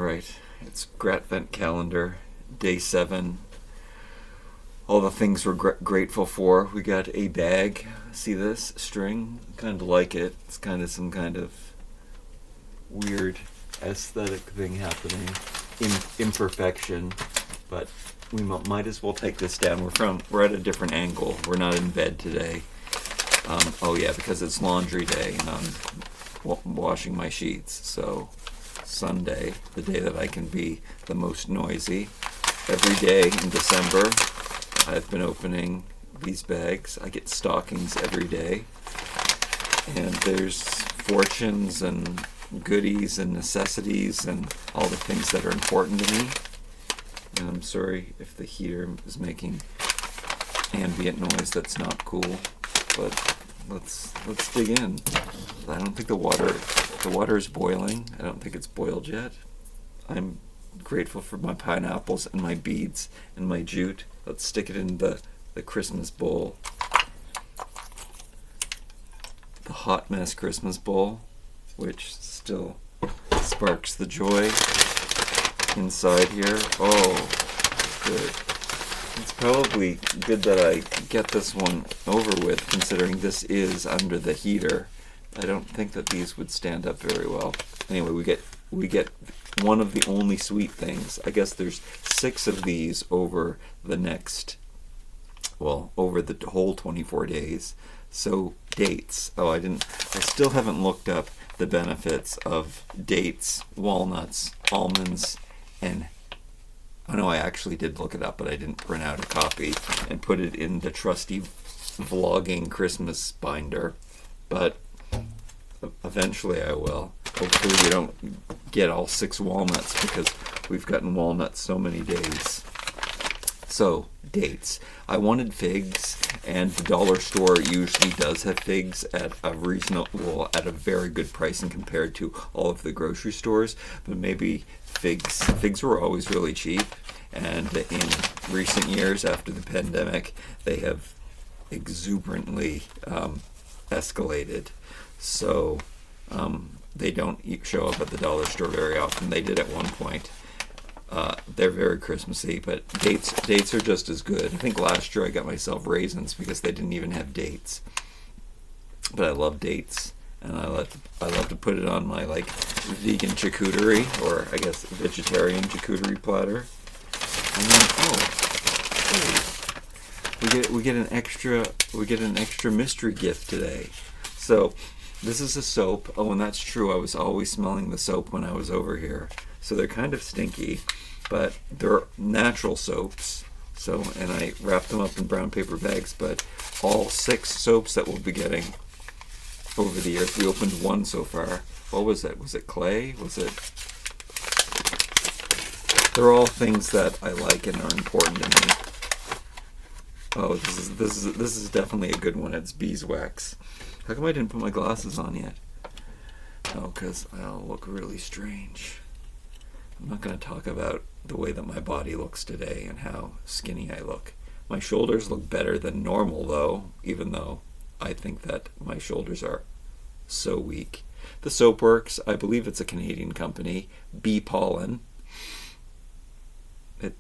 Alright, it's Gratvent calendar, day 7. All the things we're grateful for. We got a bag. See this? String? Kind of like it. It's kind of some kind of weird aesthetic thing happening. Imperfection. But we might as well take this down. We're at a different angle. We're not in bed today. Oh yeah, because it's laundry day and I'm washing my sheets. So Sunday, the day that I can be the most noisy. Every day in December, I've been opening these bags. I get stockings every day. And there's fortunes and goodies and necessities and all the things that are important to me. And I'm sorry if the heater is making ambient noise that's not cool. But let's dig in. I don't think the water is boiling. I don't think it's boiled yet. I'm grateful for my pineapples and my beads and my jute. Let's stick it in the Christmas bowl. The hot mess Christmas bowl, which still sparks the joy inside here. Oh, good. It's probably good that I get this one over with, considering this is under the heater. I don't think that these would stand up very well. Anyway, we get one of the only sweet things. I guess there's 6 of these over the over the whole 24 days. So dates. I still haven't looked up the benefits of dates, walnuts, almonds, and I actually did look it up, but I didn't print out a copy and put it in the trusty vlogging Christmas binder. But eventually I will. Hopefully we don't get all 6 walnuts because we've gotten walnuts so many days. So, dates. I wanted figs, and the dollar store usually does have figs at a at a very good pricing compared to all of the grocery stores, but maybe figs were always really cheap, and in recent years after the pandemic, they have exuberantly escalated. So, they don't show up at the dollar store very often. They did at one point. They're very Christmassy, but dates are just as good. I think last year I got myself raisins because they didn't even have dates. But I love dates, and I love to put it on my vegan charcuterie, or I guess vegetarian charcuterie platter. And then we get an extra mystery gift today. So this is a soap. Oh, and that's true. I was always smelling the soap when I was over here. So they're kind of stinky, but they're natural soaps. So, and I wrapped them up in brown paper bags, but all 6 soaps that we'll be getting over the years. We opened one so far. What was it? Was it clay? They're all things that I like and are important to me. Oh, this is definitely a good one. It's beeswax. How come I didn't put my glasses on yet? Oh, because I'll look really strange. I'm not going to talk about the way that my body looks today and how skinny I look. My shoulders look better than normal, though, even though I think that my shoulders are so weak. The soap works. I believe it's a Canadian company. Bee pollen. It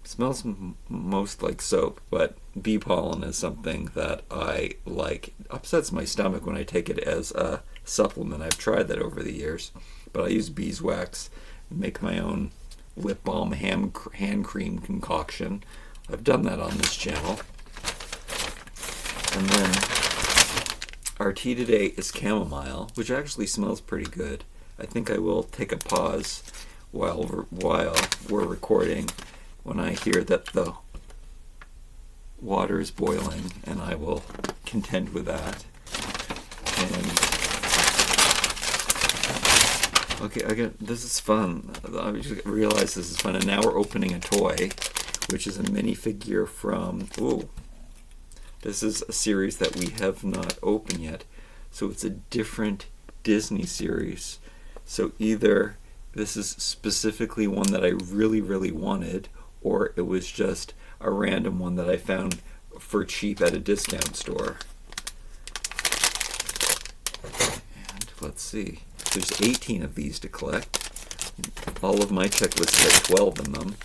smells most like soap, but bee pollen is something that I like. It upsets my stomach when I take it as a supplement. I've tried that over the years, but I use beeswax and make my own lip balm hand cream concoction. I've done that on this channel. And then our tea today is chamomile, which actually smells pretty good. I think I will take a pause while we're recording when I hear that the water is boiling, and I will contend with that. And okay, this is fun. I just realized this is fun, and now we're opening a toy, which is a minifigure from, this is a series that we have not opened yet. So it's a different Disney series. So either this is specifically one that I really, really wanted, or it was just a random one that I found for cheap at a discount store. And let's see. There's 18 of these to collect. All of my checklists had 12 in them.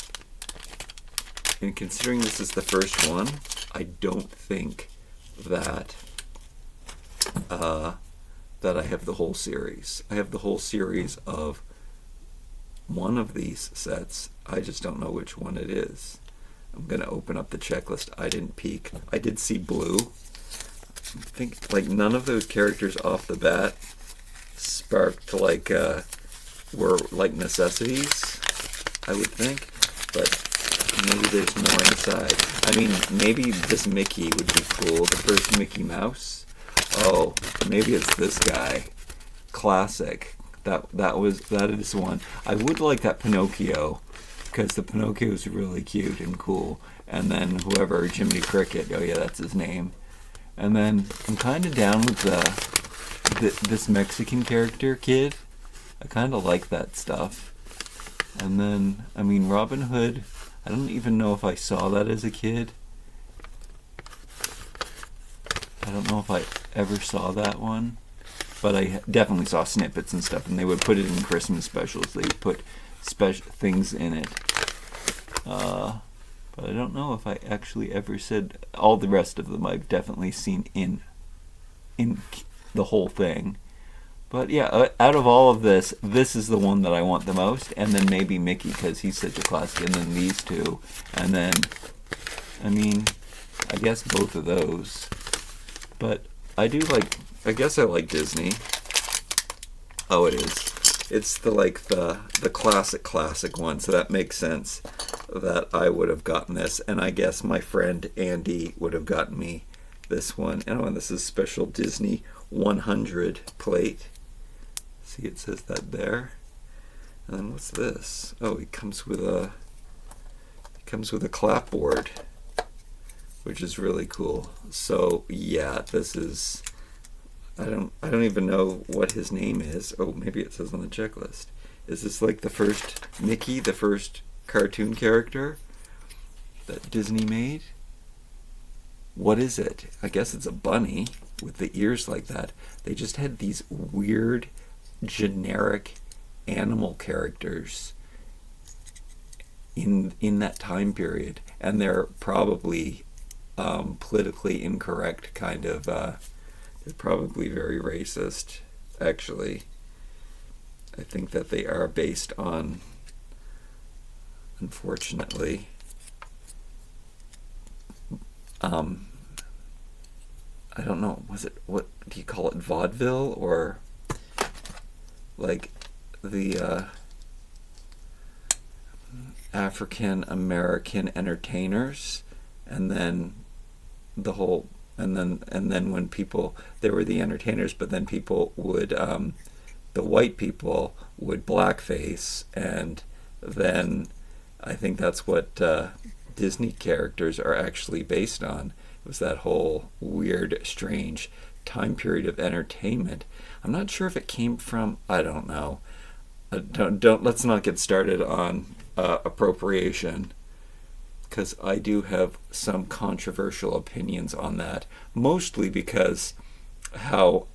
And considering this is the first one, I don't think that that I have the whole series. I have the whole series of one of these sets. I just don't know which one it is. I'm going to open up the checklist. I didn't peek. I did see blue. I think like none of those characters off the bat sparked like were like necessities, I would think, but maybe there's more inside. I mean, maybe this Mickey would be cool, the first Mickey Mouse. Oh, maybe it's this guy. Classic. That is one. I would like that Pinocchio, because the Pinocchio is really cute and cool. And then whoever, Jiminy Cricket, oh yeah, that's his name. And then I'm kind of down with this Mexican character kid. I kind of like that stuff. And then, I mean, Robin Hood, I don't even know if I saw that as a kid. I don't know if I ever saw that one. But I definitely saw snippets and stuff, and they would put it in Christmas specials. They would put special things in it. But I don't know if I actually ever said all the rest of them. I've definitely seen in the whole thing. But yeah, out of all of this, this is the one that I want the most, and then maybe Mickey because he's such a classic, and then these two, and then, I mean, I guess both of those. But I do like. I guess I like Disney. Oh, it is. It's the classic one, so that makes sense that I would have gotten this, and I guess my friend Andy would have gotten me this one. And this is special Disney 100 plate. See, it says that there. And then what's this? Oh, it comes with a clapboard, which is really cool. So yeah, this is. I don't even know what his name is. Oh, maybe it says on the checklist. Is this like the first Mickey, the first cartoon character that Disney made? What is it? I guess it's a bunny with the ears like that. They just had these weird, generic animal characters in that time period, and they're probably politically incorrect kind of. They're probably very racist, actually. I think that they are based on, unfortunately, I don't know, what do you call it, vaudeville, or like the African American entertainers, and then the whole. And then when people, they were the entertainers, but then people would, the white people would blackface, and then I think that's what Disney characters are actually based on. It was that whole weird, strange time period of entertainment. I'm not sure if it came from, I don't know. Let's not get started on appropriation, because I do have some controversial opinions on that, mostly because how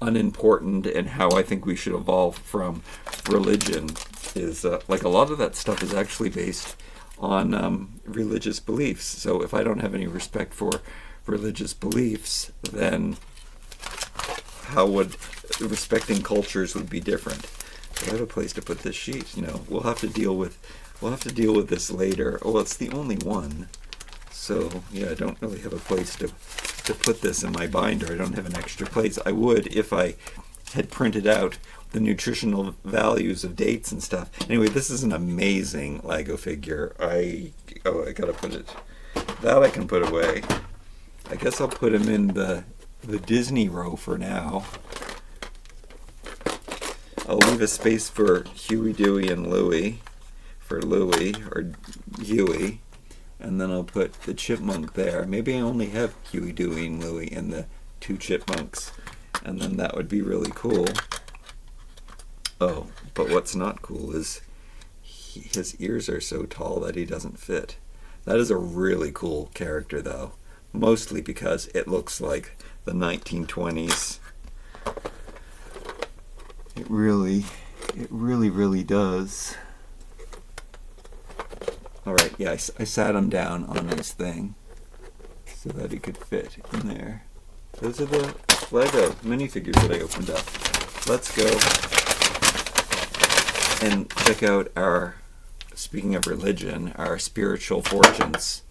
unimportant and how I think we should evolve from religion is, like a lot of that stuff is actually based on religious beliefs. So if I don't have any respect for religious beliefs, then how would respecting cultures would be different? Do I have a place to put this sheet? No, we'll have to deal with this later. Oh, it's the only one. So, yeah, I don't really have a place to put this in my binder. I don't have an extra place. I would if I had printed out the nutritional values of dates and stuff. Anyway, this is an amazing Lego figure. I gotta put it. That I can put away. I guess I'll put him in the Disney row for now. I'll leave a space for Huey, Dewey, and Louie. For Louie, or Huey, and then I'll put the chipmunk there. Maybe I only have Huey, Dewey, and Louie and the two chipmunks, and then that would be really cool. Oh, but what's not cool is his ears are so tall that he doesn't fit. That is a really cool character, though, mostly because it looks like the 1920s. It really It really, really does. Alright, yeah, I sat him down on this thing so that he could fit in there. Those are the Lego minifigures that I opened up. Let's go and check out our, speaking of religion, our spiritual fortunes.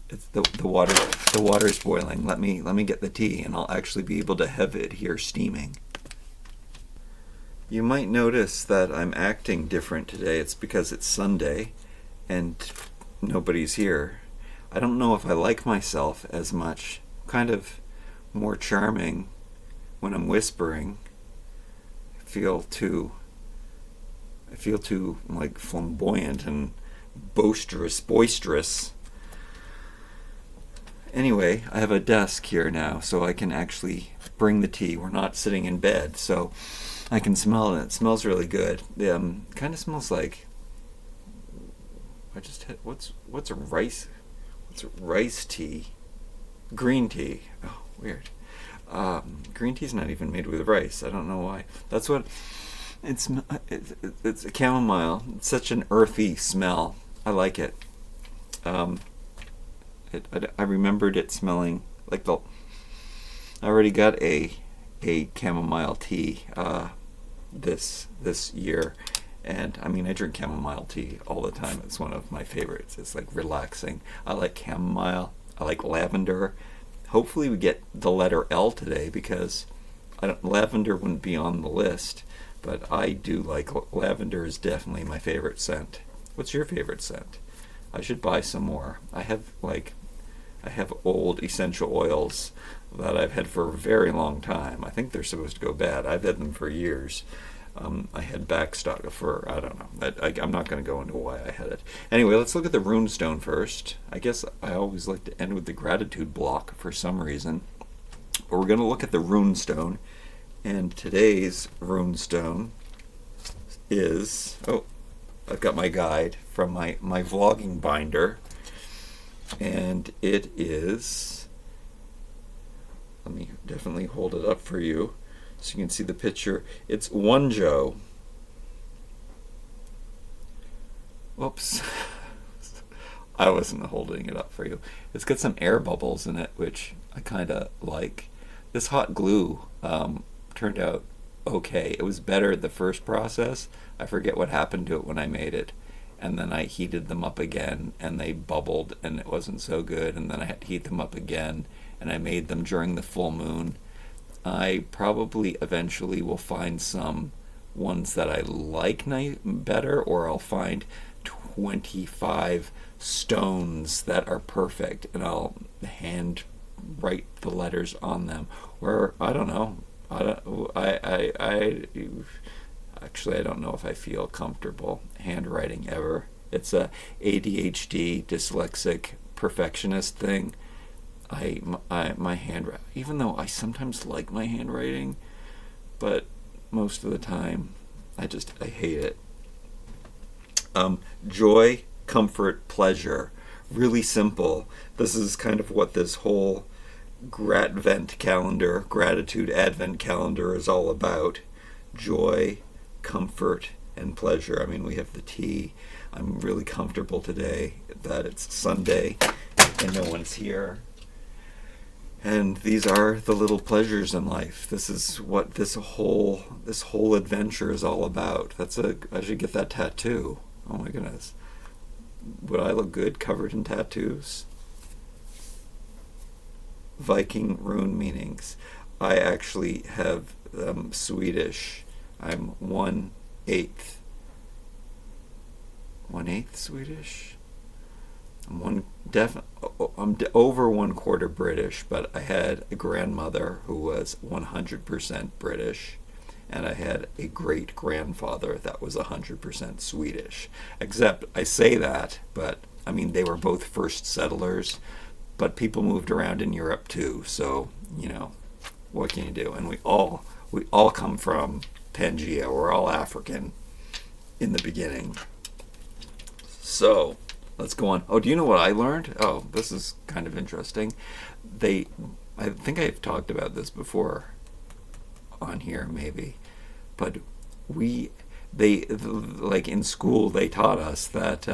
It's the water's boiling. Let me get the tea, and I'll actually be able to have it here steaming. You might notice that I'm acting different today. It's because it's Sunday and nobody's here. I don't know if I like myself as much. I'm kind of more charming when I'm whispering. I feel too like flamboyant and boisterous. Anyway, I have a desk here now, so I can actually bring the tea. We're not sitting in bed, so I can smell it. It smells really good. Kind of smells like, I just had, what's rice tea? Green tea. Oh, weird. Green tea's not even made with rice. I don't know why. That's what it's a chamomile. It's such an earthy smell. I like it. I remembered it smelling like I already got a chamomile tea this year, and I mean I drink chamomile tea all the time. It's one of my favorites. It's like relaxing. I like chamomile. I like lavender. Hopefully we get the letter L today, because lavender wouldn't be on the list, but I do like lavender. Is definitely my favorite scent. What's your favorite scent? I should buy some more. I have old essential oils that I've had for a very long time. I think they're supposed to go bad. I've had them for years. I had backstock for, I don't know. I'm not going to go into why I had it. Anyway, let's look at the Runestone first. I guess I always like to end with the gratitude block for some reason. But we're going to look at the Runestone. And today's Runestone is, I've got my guide from my vlogging binder. And it is, let me definitely hold it up for you so you can see the picture. It's Wonjo. Oops. I wasn't holding it up for you. It's got some air bubbles in it, which I kind of like. This hot glue turned out okay. It was better the first process. I forget what happened to it when I made it. And then I heated them up again, and they bubbled, and it wasn't so good. And then I had to heat them up again, and I made them during the full moon. I probably eventually will find some ones that I like better, or I'll find 25 stones that are perfect, and I'll hand write the letters on them. Or I don't know. Actually, I don't know if I feel comfortable handwriting ever. It's a ADHD, dyslexic, perfectionist thing. My handwriting, even though I sometimes like my handwriting, but most of the time, I hate it. Joy, comfort, pleasure. Really simple. This is kind of what this whole gratitude advent calendar is all about. Joy, comfort, and pleasure. I mean, we have the tea. I'm really comfortable today that it's Sunday and no one's here. And these are the little pleasures in life. This is what this whole adventure is all about. I should get that tattoo. Oh my goodness. Would I look good covered in tattoos? Viking rune meanings. I actually have Swedish. I'm 1/8 Swedish. I'm over 1/4 British, but I had a grandmother who was 100% British, and I had a great grandfather that was 100% Swedish. Except I say that, but I mean they were both first settlers, but people moved around in Europe too. So what can you do? And we all come from Pangea. We're all African in the beginning. So let's go on. Oh, do you know what I learned? Oh, this is kind of interesting. I think I've talked about this before. on here maybe, but like in school they taught us that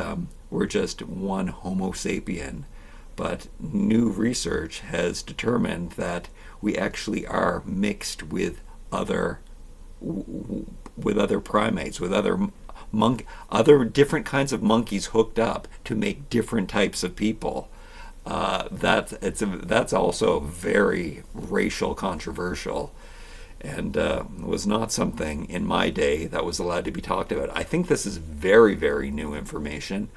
we're just one Homo sapien, but new research has determined that we actually are mixed with other primates, with other different kinds of monkeys hooked up to make different types of people. That's also very racial controversial, and was not something in my day that was allowed to be talked about. I think this is very, very new information.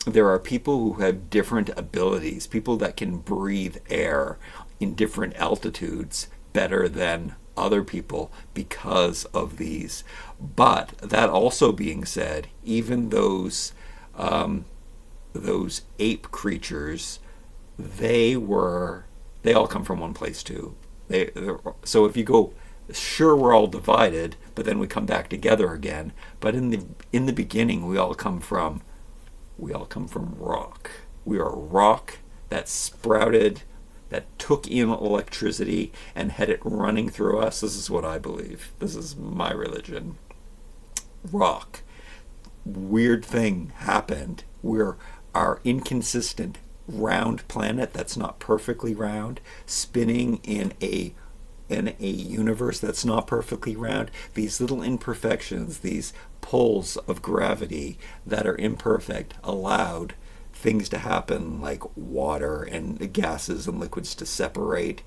There are people who have different abilities, people that can breathe air in different altitudes better than other people because of these. But that also being said, even those ape creatures, they all come from one place too. So if you go, sure, we're all divided, but then we come back together again. But in the beginning, we all come from rock. We are rock that sprouted, that took in electricity and had it running through us. This is what I believe. This is my religion. Rock. Weird thing happened. We're our inconsistent round planet that's not perfectly round, spinning in a universe that's not perfectly round. These little imperfections, these pulls of gravity that are imperfect, allowed things to happen like water and gases and liquids to separate,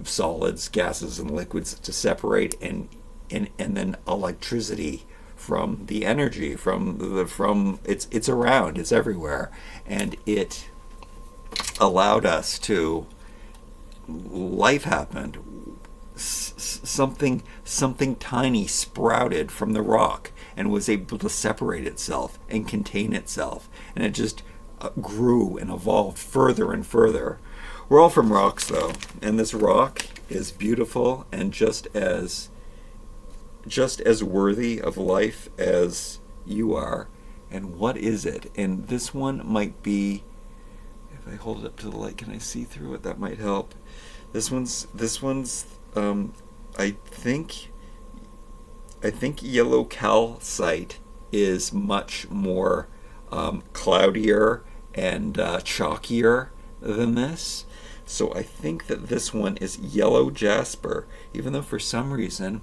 solids, gases and liquids to separate, and then electricity from the energy from it's around, it's everywhere, and it allowed us to, life happened. Something tiny sprouted from the rock and was able to separate itself and contain itself, and it just grew and evolved further and further. We're all from rocks though, and this rock is beautiful and just as worthy of life as you are. And what is it? And this one might be, if I hold it up to the light, can I see through it? That might help. This one's I think yellow calcite is much more cloudier and chalkier than this. So I think that this one is yellow jasper, even though for some reason,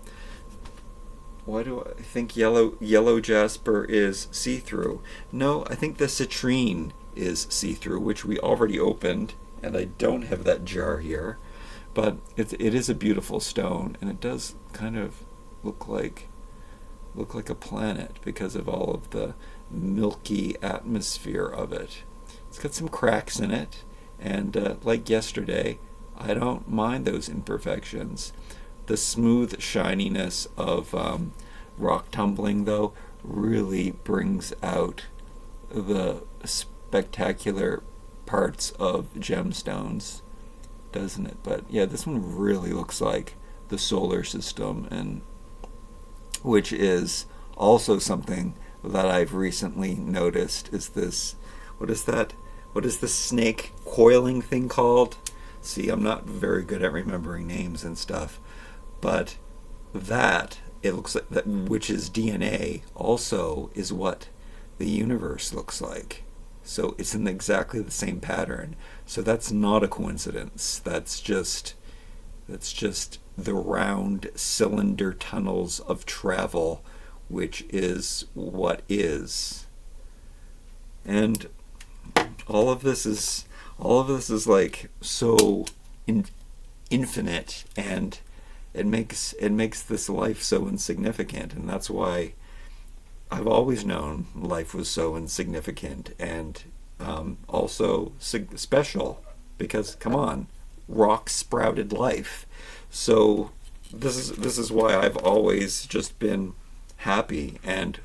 why do I think yellow jasper is see-through? No, I think the citrine is see-through, which we already opened, and I don't have that jar here. But it is a beautiful stone, and it does kind of look like a planet because of all of the milky atmosphere of it. It's got some cracks in it, and like yesterday, I don't mind those imperfections. The smooth shininess of rock tumbling, though, really brings out the spectacular parts of gemstones, doesn't it? But yeah, this one really looks like the solar system, and which is also something that I've recently noticed is this, what is the snake coiling thing called? See, I'm not very good at remembering names and stuff, but that, it looks like that, which is DNA, also is what the universe looks like. So it's in exactly the same pattern. So that's not a coincidence. That's just the round cylinder tunnels of travel, which is what is. And all of this is like so infinite, and it makes this life so insignificant, and that's why I've always known life was so insignificant and also special, because come on, rock sprouted life. So this is why I've always just been happy, and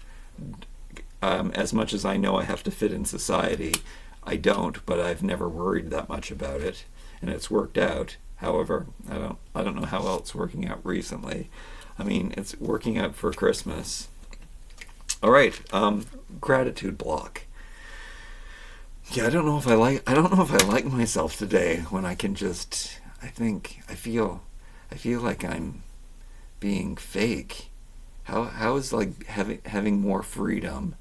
as much as I know I have to fit in society, I don't, but I've never worried that much about it, and it's worked out. However, I don't know how else it's working out recently. I mean, it's working out for Christmas. All right, gratitude block. Yeah, I don't know if I like myself today when I can just, I feel like I'm being fake? How is like having more freedom,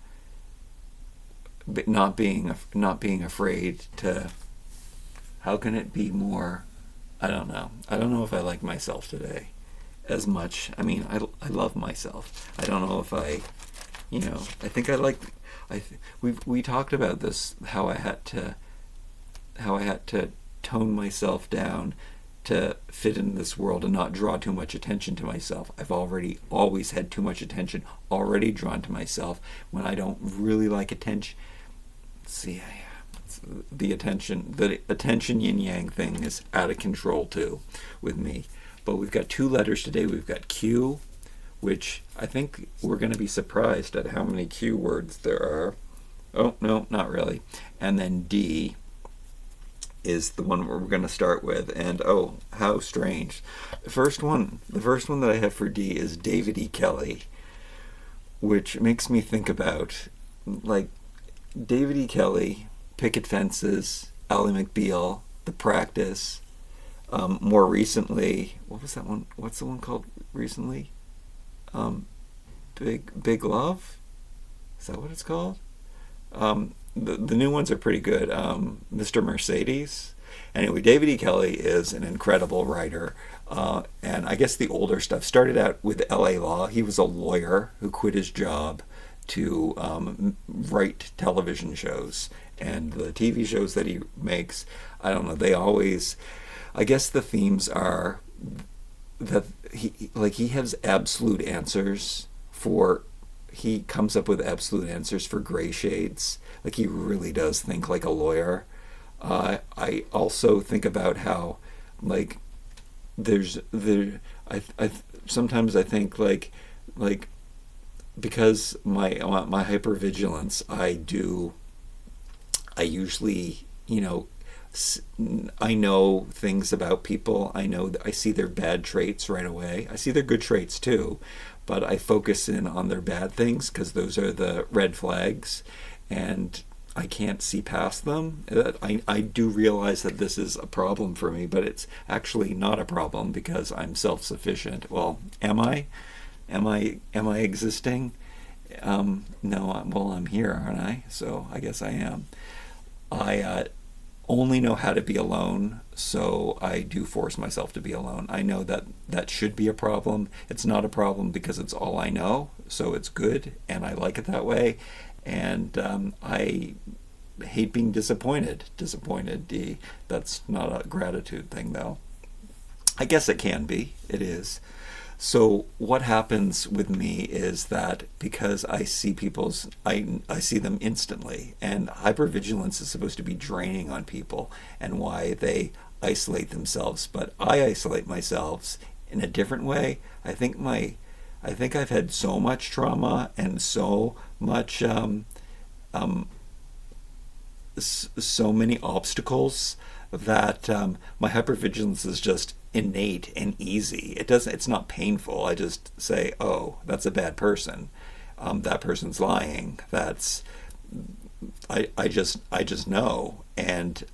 but not being afraid to? How can it be more? I don't know. I don't know if I like myself today as much. I mean, I love myself. I don't know if I, I think I like. We talked about this, how I had to tone myself down to fit in this world and not draw too much attention to myself. I've always had too much attention already drawn to myself when I don't really like attention. See, the attention yin yang thing is out of control too with me. But we've got 2 letters today. We've got Q, which I think we're going to be surprised at how many Q words there are. Oh, no, not really. And then D is the one we're going to start with. And oh, how strange. The first one that I have for D is David E. Kelly, which makes me think about, like, David E. Kelly, Picket Fences, Ally McBeal, The Practice. More recently, what was that one? What's the one called recently? Big Love? Is that what it's called? The new ones are pretty good. Mr. Mercedes. Anyway, David E. Kelly is an incredible writer. And I guess the older stuff started out with LA Law. He was a lawyer who quit his job to write television shows. And the TV shows that he makes, I don't know, they always, I guess the themes are that he has absolute answers for, he comes up with absolute answers for gray shades. Like, he really does think like a lawyer. I also think about how, like, sometimes I think like because my hypervigilance, I usually, I know things about people. I see their bad traits right away. I see their good traits too, but I focus in on their bad things because those are the red flags, and I can't see past them. I do realize that this is a problem for me, but it's actually not a problem because I'm self-sufficient. Well, am I? Am I existing? No, well, I'm here, aren't I? So I guess I am. I only know how to be alone, so I do force myself to be alone. I know that should be a problem. It's not a problem because it's all I know, so it's good, and I like it that way. And I hate being disappointed. That's not a gratitude thing, though. I guess it can be. It is. So what happens with me is that because I see I see them instantly, and hypervigilance is supposed to be draining on people and why they isolate themselves, but I isolate myself in a different way. I think I've had so much trauma and so much so many obstacles that my hypervigilance is just innate and easy. It's not painful. I just say, oh, that's a bad person. That person's lying. I just know. And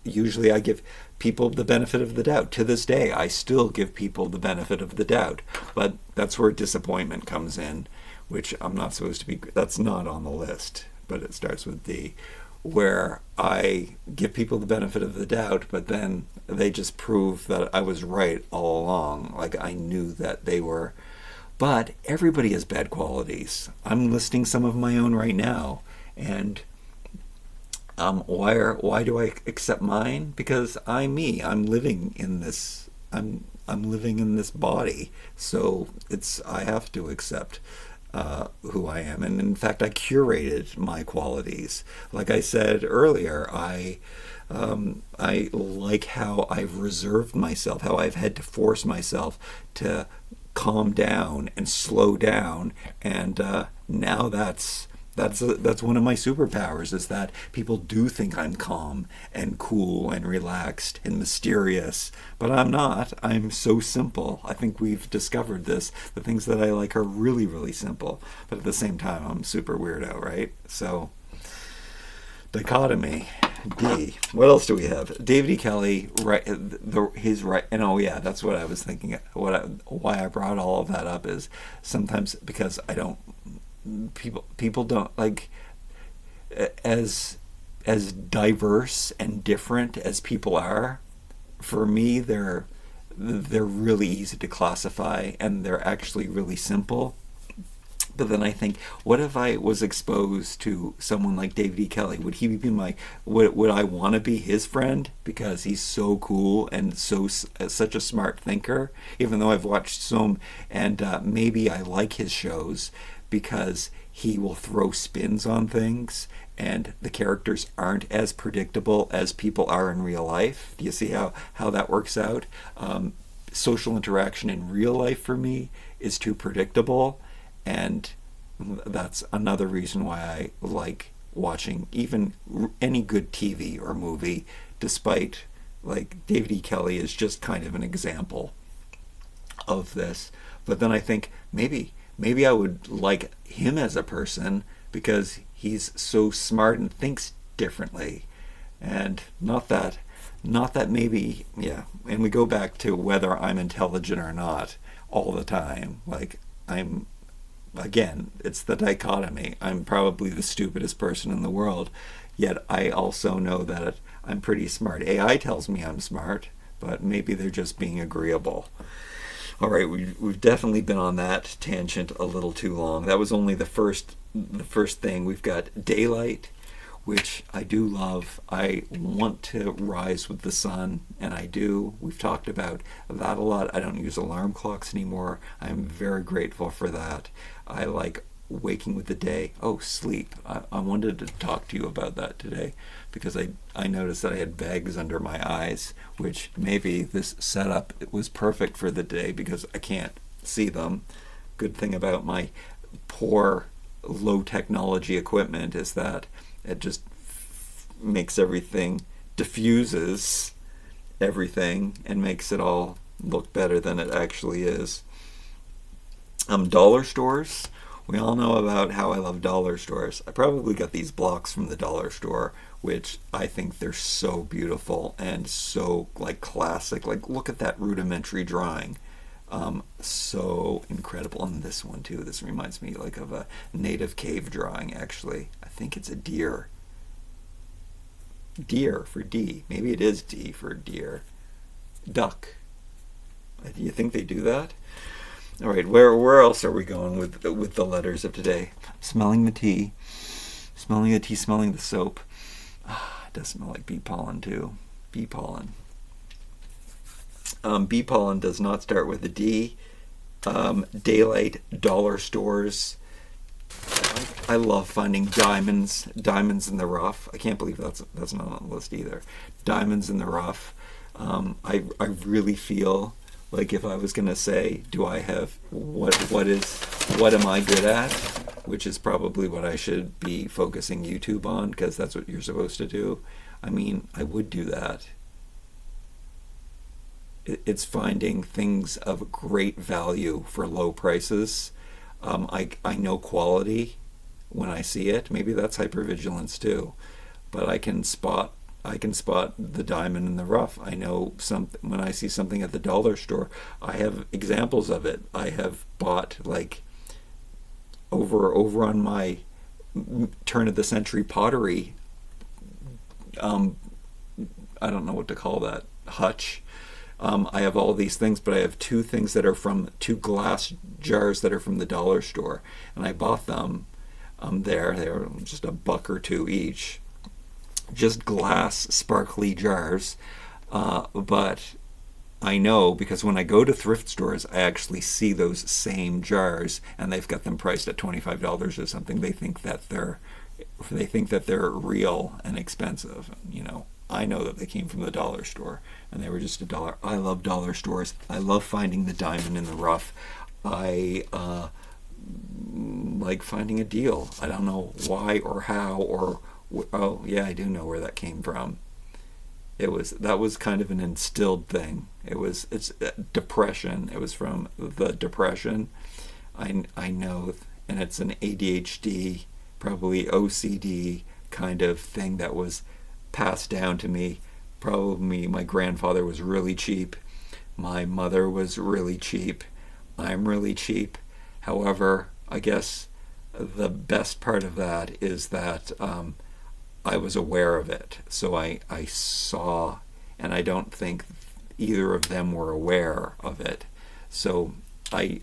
usually I give people the benefit of the doubt. To this day, I still give people the benefit of the doubt. But that's where disappointment comes in, which I'm not supposed to be. That's not on the list, but it starts with D, where I give people the benefit of the doubt, but then they just prove that I was right all along. Like, I knew that they were. But everybody has bad qualities. I'm listing some of my own right now. And why do I accept mine? Because I'm me. I'm living in this. I'm living in this body. So I have to accept who I am. And in fact, I curated my qualities. Like I said earlier, I like how I've reserved myself, how I've had to force myself to calm down and slow down. And now that's one of my superpowers, is that people do think I'm calm and cool and relaxed and mysterious, but I'm not. I'm so simple. I think we've discovered this. The things that I like are really, really simple, but at the same time, I'm super weirdo, right? So, dichotomy. D. What else do we have? David E. Kelly, right? His right, and oh yeah, that's what I was thinking. Why I brought all of that up is sometimes because I don't. People don't like as diverse and different as people are. For me, they're really easy to classify, and they're actually really simple. But then I think, what if I was exposed to someone like David E. Kelly? Would he be would I want to be his friend because he's so cool and such a smart thinker? Even though I've watched some, and maybe I like his shows because he will throw spins on things, and the characters aren't as predictable as people are in real life. Do you see how that works out? Social interaction in real life for me is too predictable. And that's another reason why I like watching even any good TV or movie, despite, like, David E. Kelly is just kind of an example of this. But then I think maybe I would like him as a person because he's so smart and thinks differently. And not that maybe, yeah. And we go back to whether I'm intelligent or not all the time. Like, again, it's the dichotomy. I'm probably the stupidest person in the world, yet I also know that I'm pretty smart. AI tells me I'm smart, but maybe they're just being agreeable. All right, we've definitely been on that tangent a little too long. That was only the first thing. We've got daylight, which I do love. I want to rise with the sun, and I do. We've talked about that a lot. I don't use alarm clocks anymore. I'm very grateful for that. I like waking with the day. Oh, sleep. I wanted to talk to you about that today because I noticed that I had bags under my eyes, which maybe this setup was perfect for the day because I can't see them. Good thing about my poor low technology equipment is that it just makes everything, diffuses everything and makes it all look better than it actually is. Dollar stores. We all know about how I love dollar stores. I probably got these blocks from the dollar store, which I think they're so beautiful and so, like, classic. Like, look at that rudimentary drawing. So incredible. And this one too. This reminds me like of a native cave drawing, actually. I think it's a deer. Deer for D. Maybe it is D for deer. Duck. Do you think they do that? All right, where else are we going with the letters of today? Smelling the tea. Smelling the tea, smelling the soap. It does smell like bee pollen too. Bee pollen. Bee pollen does not start with a D. Daylight, dollar stores. I love finding diamonds in the rough. I can't believe that's not on the list either. Diamonds in the rough. I really feel like if I was gonna say, do I have what am I good at? Which is probably what I should be focusing YouTube on because that's what you're supposed to do. I mean, I would do that. It's finding things of great value for low prices. I know quality when I see it. Maybe that's hypervigilance too, but I can spot the diamond in the rough. I know when I see something at the dollar store. I have examples of it. I have bought, like, over on my turn of the century pottery. I don't know what to call that, hutch. I have all these things, but I have two things that are from two glass jars that are from the dollar store, and I bought them there. They were just $1 or $2 each, just glass sparkly jars. But I know because when I go to thrift stores, I actually see those same jars, and they've got them priced at $25 or something. They think that they're real and expensive. You know, I know that they came from the dollar store and they were just $1. I love dollar stores. I love finding the diamond in the rough. I like finding a deal. I don't know why or how or oh yeah, I do know where that came from. That was kind of an instilled thing. It's depression. It was from the depression. I know, and it's an ADHD, probably OCD kind of thing that was passed down to me. Probably my grandfather was really cheap. My mother was really cheap. I'm really cheap. However, I guess the best part of that is that I was aware of it. So I saw, and I don't think either of them were aware of it. So I've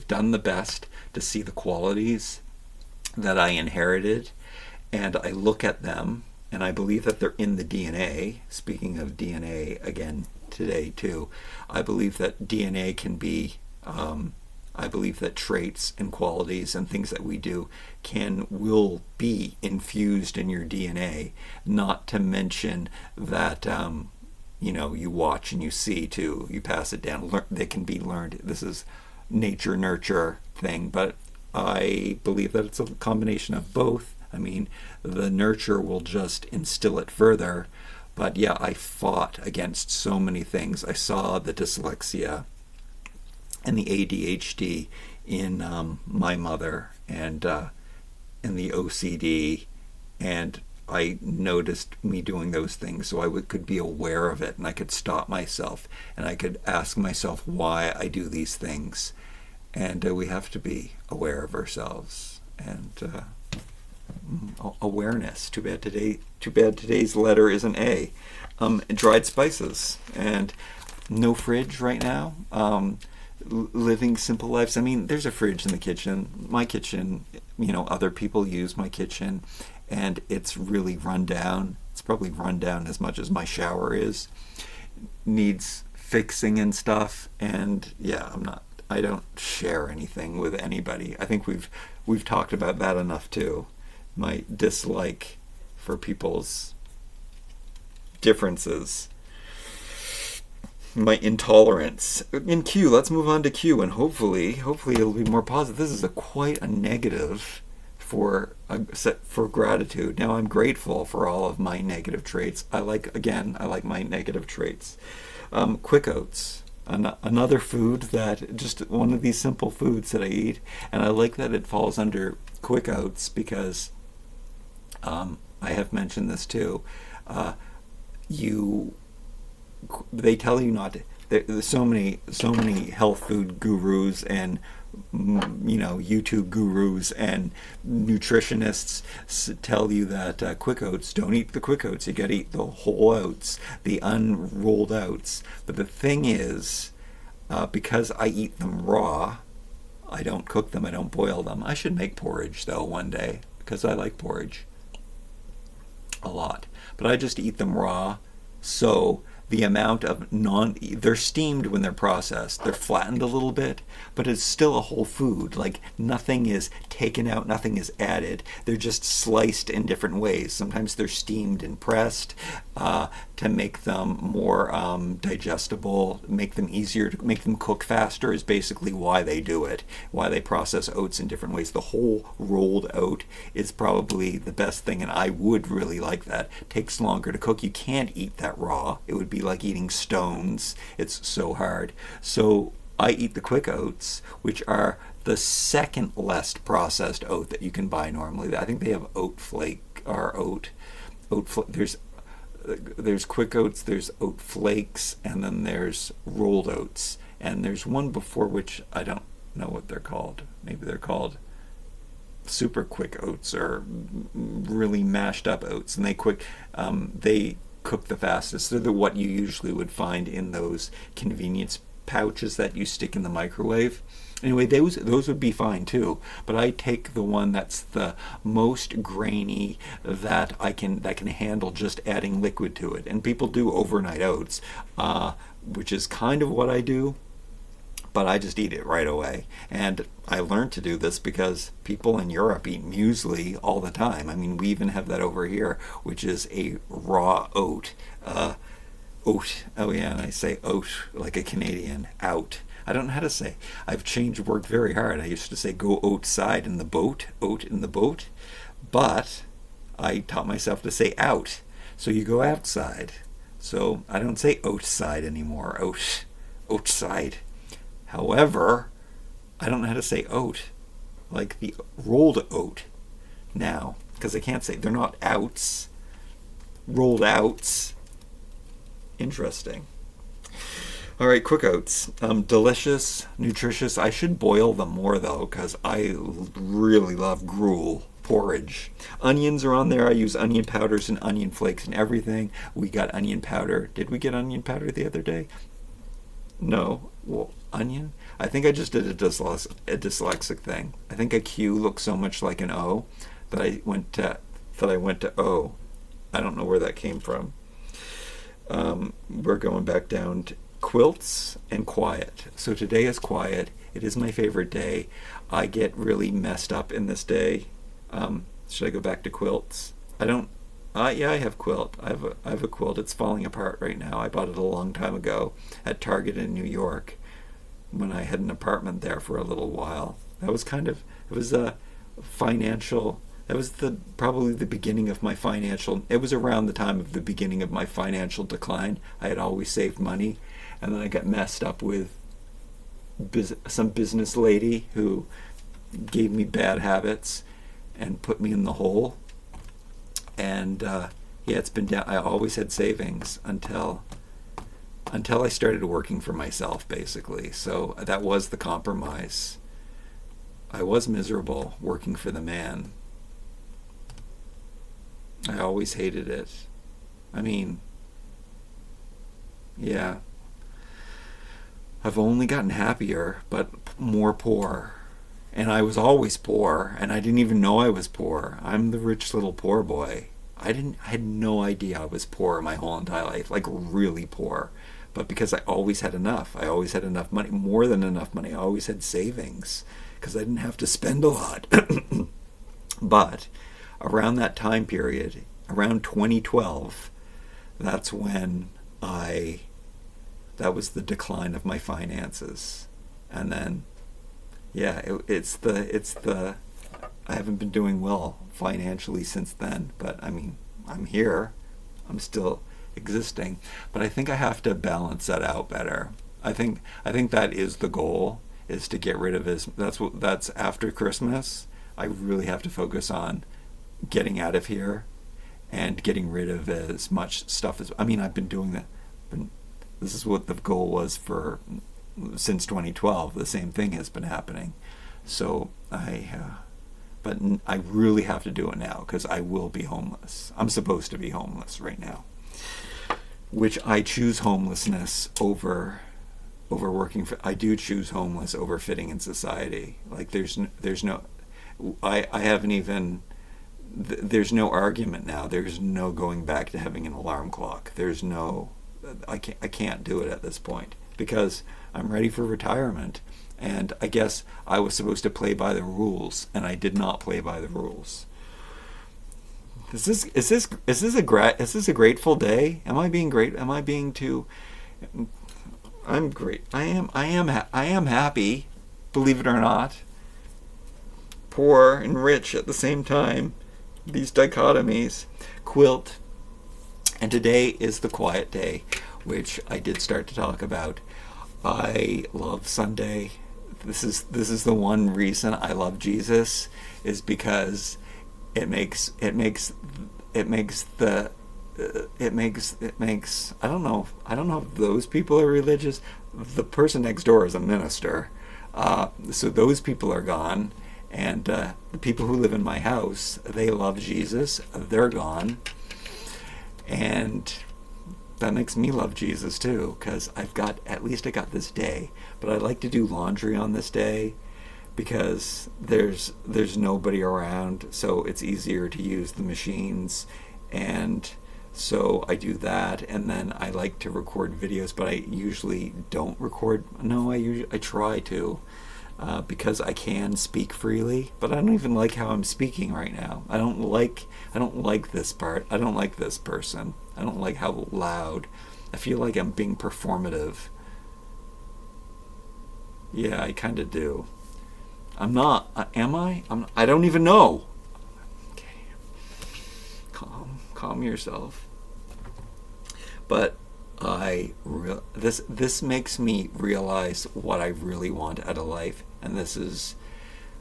done the best to see the qualities that I inherited, and I look at them, and I believe that they're in the DNA. Speaking of DNA again today too, I believe that DNA can be, I believe that traits and qualities and things that we do will be infused in your DNA, not to mention that you watch and you see too, you pass it down, they can be learned. This is nature nurture thing, but I believe that it's a combination of both. I mean, the nurture will just instill it further, but yeah, I fought against so many things. I saw the dyslexia and the ADHD in my mother, and the OCD, and I noticed me doing those things, so I could be aware of it, and I could stop myself, and I could ask myself why I do these things. And we have to be aware of ourselves, and awareness. Too bad today's letter is an A. Dried spices, and no fridge right now. Living simple lives. I mean, there's a fridge in the kitchen. My kitchen, other people use my kitchen, and it's really run down. It's probably run down as much as my shower is. Needs fixing and stuff, and yeah, I don't share anything with anybody. I think we've talked about that enough too. My dislike for people's differences. My intolerance. In Q, let's move on to Q, and hopefully it'll be more positive. This is quite a negative for gratitude. Now, I'm grateful for all of my negative traits. I like my negative traits. Quick oats. Another food that, just one of these simple foods that I eat, and I like that it falls under quick oats because I have mentioned this too. They tell you not to. There's so many health food gurus and YouTube gurus and nutritionists tell you that quick oats, don't eat the quick oats. You got to eat the whole oats, the unrolled oats. But the thing is, because I eat them raw, I don't cook them, I don't boil them. I should make porridge though one day because I like porridge a lot. But I just eat them raw, so the amount of they're steamed when they're processed. They're flattened a little bit, but it's still a whole food. Like, nothing is taken out, nothing is added. They're just sliced in different ways. Sometimes they're steamed and pressed to make them more digestible, make them easier, to make them cook faster is basically why they do it, why they process oats in different ways. The whole rolled oat is probably the best thing, and I would really like that. It takes longer to cook. You can't eat that raw. It would be like eating stones. It's so hard. So I eat the quick oats, which are the second less processed oat that you can buy normally. I think they have oat flake or oat. There's quick oats, there's oat flakes, and then there's rolled oats. And there's one before which I don't know what they're called. Maybe they're called super quick oats or really mashed up oats. And they cook the fastest. They're what you usually would find in those convenience pouches that you stick in the microwave. Anyway, those would be fine too, but I take the one that's the most grainy that can handle just adding liquid to it. And people do overnight oats, which is kind of what I do, but I just eat it right away. And I learned to do this because people in Europe eat muesli all the time. I mean, we even have that over here, which is a raw oat. Oat. Oh yeah, and I say oat like a Canadian. Out. I don't know how to say. I've worked very hard. I used to say go outside in the boat, oat in the boat, but I taught myself to say out. So you go outside. So I don't say outside anymore. Outside. However, I don't know how to say oat, like the rolled oat now, because I can't say they're not outs, rolled outs. Interesting. All right, quick oats. Delicious, nutritious. I should boil them more though, because I really love gruel porridge. Onions are on there. I use onion powders and onion flakes and everything. We got onion powder. Did we get onion powder the other day? No. Well, onion? I think I just did a dyslexic thing. I think a Q looks so much like an O that I went to O. I don't know where that came from. We're going back down to quilts and quiet. So today is quiet. It is my favorite day. I get really messed up in this day. Should I go back to quilts? I don't. Yeah, I have quilt. I have a quilt. It's falling apart right now. I bought it a long time ago at Target in New York when I had an apartment there for a little while. That was it was a financial. That was probably the beginning of my financial. It was around the time of the beginning of my financial decline. I had always saved money, and then I got messed up with some business lady who gave me bad habits and put me in the hole. And yeah, it's been down. I always had savings until I started working for myself, basically. So that was the compromise. I was miserable working for the man. I always hated it. I mean, yeah. I've only gotten happier, but more poor. And I was always poor, and I didn't even know I was poor. I'm the rich little poor boy. I had no idea I was poor my whole entire life, like really poor. But because I always had enough. I always had enough money, more than enough money. I always had savings because I didn't have to spend a lot. But around that time period, around 2012, that's when that was the decline of my finances. And then, yeah, it's the I haven't been doing well financially since then, but I mean, I'm here. I'm still existing, but I think I have to balance that out better. I think that is the goal, is to get rid of that's after Christmas. I really have to focus on getting out of here and getting rid of as much stuff as, I mean, I've been doing that. This is what the goal was for since 2012. The same thing has been happening. So but I really have to do it now because I will be homeless. I'm supposed to be homeless right now, which I choose homelessness over working for. I do choose homeless over fitting in society. Like there's no, I haven't even. There's no argument now. There's no going back to having an alarm clock. There's no. I can't do it at this point because I'm ready for retirement. And I guess I was supposed to play by the rules, and I did not play by the rules. Is this a grateful day? Am I being great? Am I being too? I'm great. I am happy, believe it or not. Poor and rich at the same time. These dichotomies. Quilt. And today is the quiet day, which I did start to talk about. I love Sunday. This is the one reason I love Jesus, is because it makes I don't know if those people are religious. The person next door is a minister, so those people are gone, and the people who live in my house, they love Jesus. They're gone, and that makes me love Jesus too, because I got this day. But I like to do laundry on this day because there's nobody around, so it's easier to use the machines, and so I do that. And then I like to record videos, but I usually don't record. No, I try to, because I can speak freely, but I don't even like how I'm speaking right now. I don't like this part. I don't like this person. I don't like how loud. I feel like I'm being performative. Yeah, I kind of do. I'm not. Am I? I don't even know. Okay. Calm yourself. But this makes me realize what I really want out of life, and this is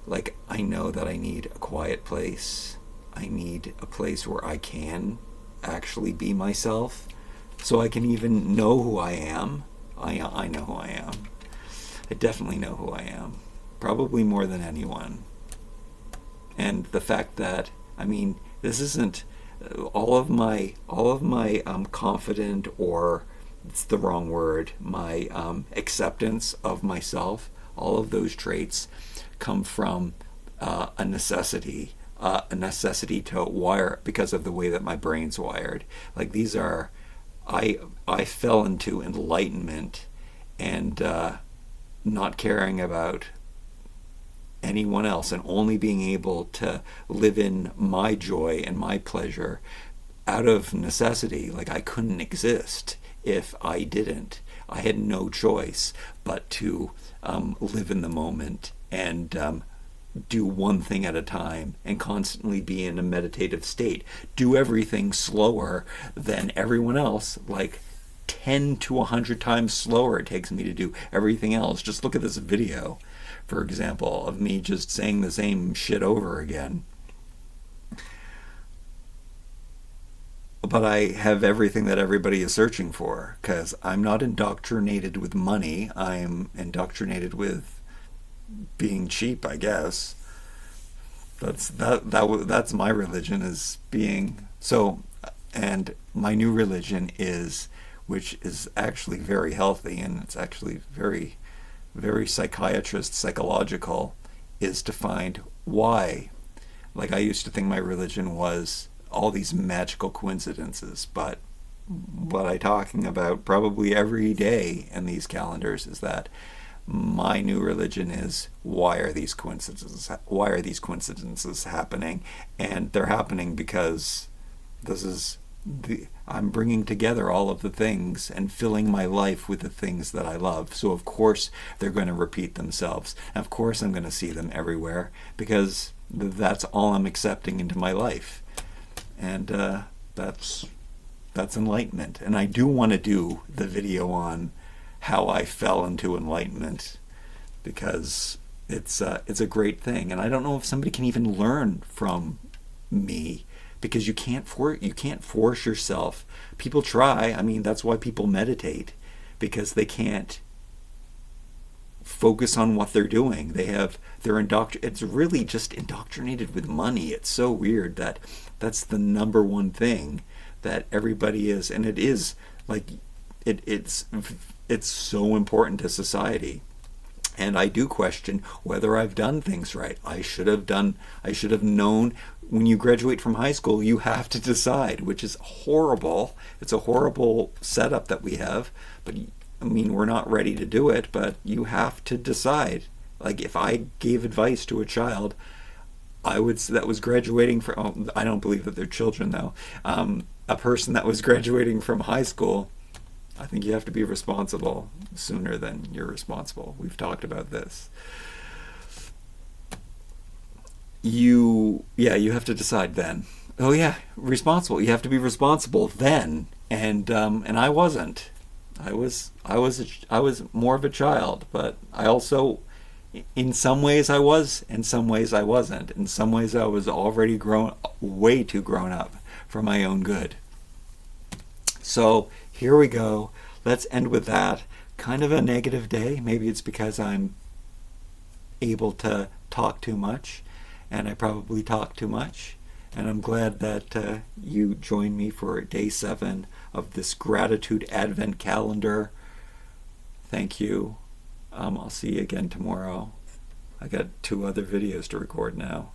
like, I know that I need a quiet place. I need a place where I can actually be myself, so I can even know who I am. I know who I am. I definitely know who I am, probably more than anyone. And the fact that, I mean, this isn't all of my confident, or it's the wrong word, my acceptance of myself. All of those traits come from a necessity to wire, because of the way that my brain's wired. Like, these are, I fell into enlightenment and not caring about anyone else, and only being able to live in my joy and my pleasure out of necessity. Like, I couldn't exist if I didn't. I had no choice but to live in the moment and do one thing at a time, and constantly be in a meditative state. Do everything slower than everyone else, like 10 to 100 times slower it takes me to do everything else. Just look at this video, for example, of me just saying the same shit over again. But I have everything that everybody is searching for, because I'm not indoctrinated with money. I'm indoctrinated with being cheap, I guess. That's my religion, is being so. And my new religion is, which is actually very healthy, and it's actually very, very psychological, is to find why. Like, I used to think my religion was all these magical coincidences, but what I'm talking about probably every day in these calendars is that my new religion is, why are these coincidences happening? And they're happening because I'm bringing together all of the things and filling my life with the things that I love. So of course they're going to repeat themselves. And of course I'm going to see them everywhere, because that's all I'm accepting into my life. And that's enlightenment. And I do want to do the video on how I fell into enlightenment, because it's a great thing. And I don't know if somebody can even learn from me, because you can't force yourself. People try. I mean, that's why people meditate, because they can't focus on what they're doing. It's really just indoctrinated with money. It's so weird that that's the number one thing that everybody is, and it is like it's so important to society. And I do question whether I've done things right. I should have known. When you graduate from high school, you have to decide, which is horrible. It's a horrible setup that we have, but I mean, we're not ready to do it, but you have to decide. Like, if I gave advice to a child, that was graduating from, I don't believe that they're children though, a person that was graduating from high school, I think you have to be responsible sooner than you're responsible. We've talked about this. You have to decide then. Oh yeah, responsible. You have to be responsible then. And I wasn't. I was more of a child, but I also, in some ways I was, in some ways I wasn't. In some ways I was already way too grown up for my own good. So here we go. Let's end with that. Kind of a negative day. Maybe it's because I'm able to talk too much, and I probably talk too much. And I'm glad that you joined me for day 7 of this Gratitude Advent Calendar. Thank you. I'll see you again tomorrow. I got 2 other videos to record now.